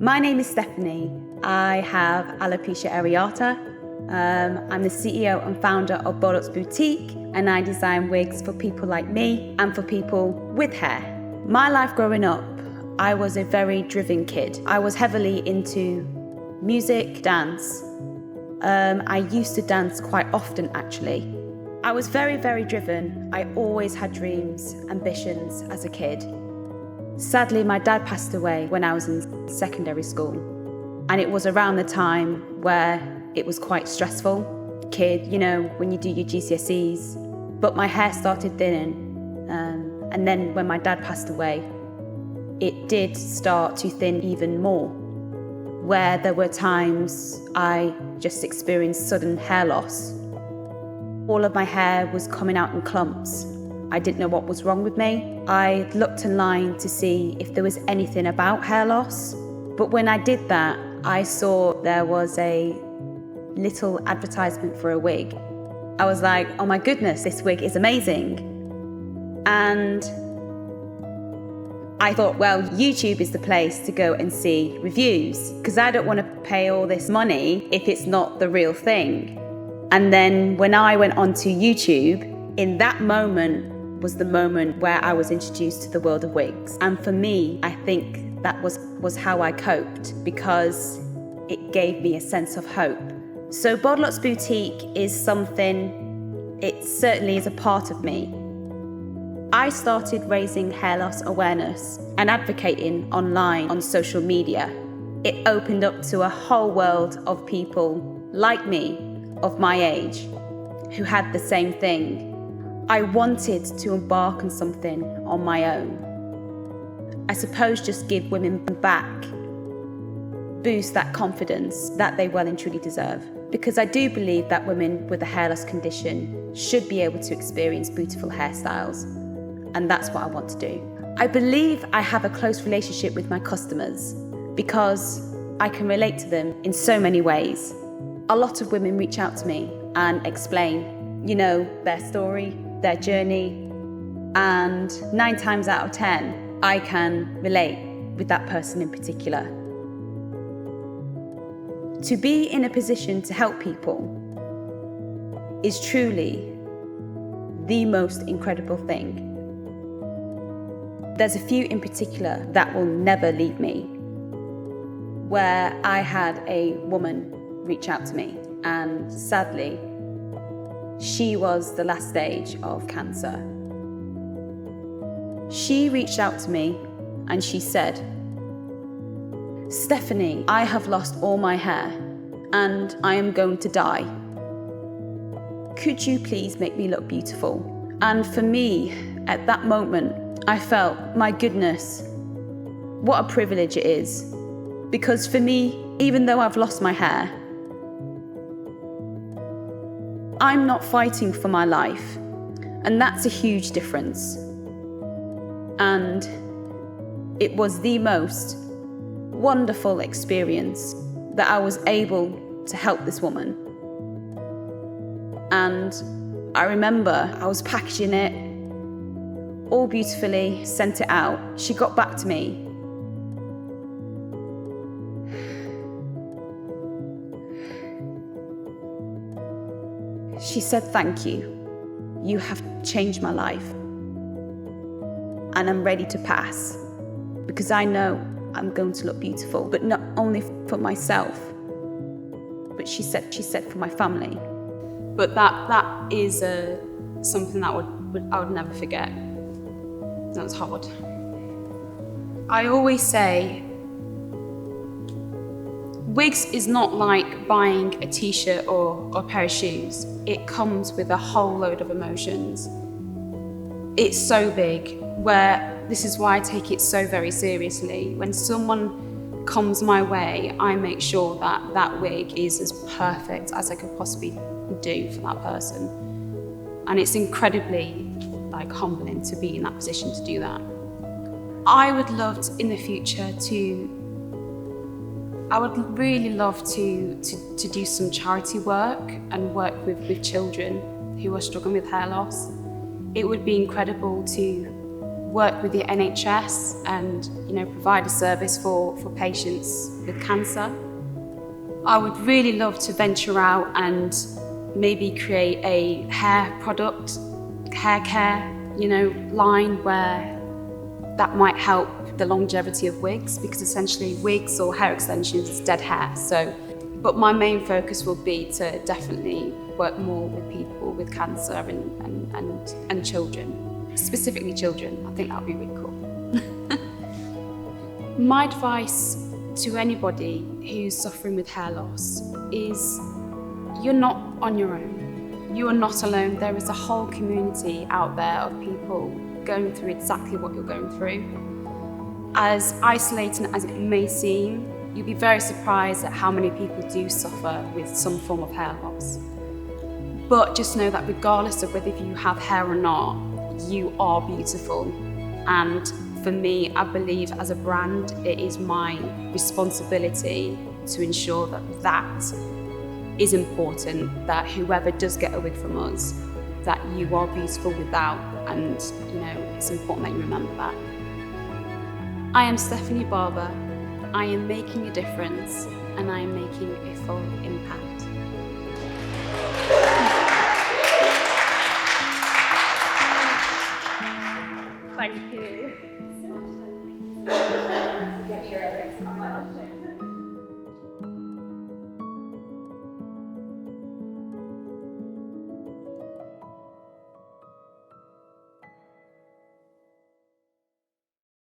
My name is Stephanie. I have alopecia areata. I'm the CEO and founder of Baldy Lox Boutique, and I design wigs for people like me and for people with hair. My life growing up, I was a very driven kid. I was heavily into music, dance. I used to dance quite often, actually. I was very, very driven. I always had dreams, ambitions as a kid. Sadly, my dad passed away when I was in secondary school. And it was around the time where it was quite stressful. Kid, you know, when you do your GCSEs. But my hair started thinning. And then when my dad passed away, it did start to thin even more, where there were times I just experienced sudden hair loss. All of my hair was coming out in clumps. I didn't know what was wrong with me. I looked online to see if there was anything about hair loss. But when I did that, I saw there was a little advertisement for a wig. I was like, oh my goodness, this wig is amazing. And I thought, well, YouTube is the place to go and see reviews, because I don't want to pay all this money if it's not the real thing. And then when I went onto YouTube, in that moment was the moment where I was introduced to the world of wigs. And for me, I think that was how I coped, because it gave me a sense of hope. So Baldy Lox Boutique is something, it certainly is a part of me. I started raising hair loss awareness and advocating online on social media. It opened up to a whole world of people like me, of my age, who had the same thing. I wanted to embark on something on my own. I suppose just give women back, boost that confidence that they well and truly deserve. Because I do believe that women with a hair loss condition should be able to experience beautiful hairstyles. And that's what I want to do. I believe I have a close relationship with my customers because I can relate to them in so many ways. A lot of women reach out to me and explain, you know, their story, their journey, and 9 times out of 10, I can relate with that person in particular. To be in a position to help people is truly the most incredible thing. There's a few in particular that will never leave me, where I had a woman reach out to me, and sadly, she was the last stage of cancer. She reached out to me and she said, Stephanie, I have lost all my hair and I am going to die. Could you please make me look beautiful? And for me, at that moment, I felt, my goodness, what a privilege it is. Because for me, even though I've lost my hair, I'm not fighting for my life. And that's a huge difference. And it was the most wonderful experience that I was able to help this woman. And I remember I was packaging it all beautifully, sent it out. She got back to me. She said, thank you. You have changed my life. And I'm ready to pass, because I know I'm going to look beautiful, but not only for myself, but she said for my family. But that is something that I would never forget. That was hard. I always say, wigs is not like buying a t-shirt or a pair of shoes. It comes with a whole load of emotions. It's so big, where this is why I take it so very seriously. When someone comes my way, I make sure that that wig is as perfect as I could possibly do for that person. And it's incredibly humbling to be in that position to do that. I would love to, in the future, I would really love to do some charity work and work with children who are struggling with hair loss. It would be incredible to work with the NHS and provide a service for patients with cancer. I would really love to venture out and maybe create a hair product, hair care, line where that might help the longevity of wigs, because essentially wigs or hair extensions is dead hair. But my main focus will be to definitely work more with people with cancer and children, specifically children. I think that would be really cool. My advice to anybody who's suffering with hair loss is you're not on your own. You are not alone. There is a whole community out there of people going through exactly what you're going through. As isolating as it may seem, you'll be very surprised at how many people do suffer with some form of hair loss. But just know that regardless of whether you have hair or not, you are beautiful. And for me, I believe as a brand, it is my responsibility to ensure that that is important, that whoever does get a wig from us, that you are beautiful without, and it's important that you remember that. I am Stephanie Barber. I am making a difference, and I am making a full impact.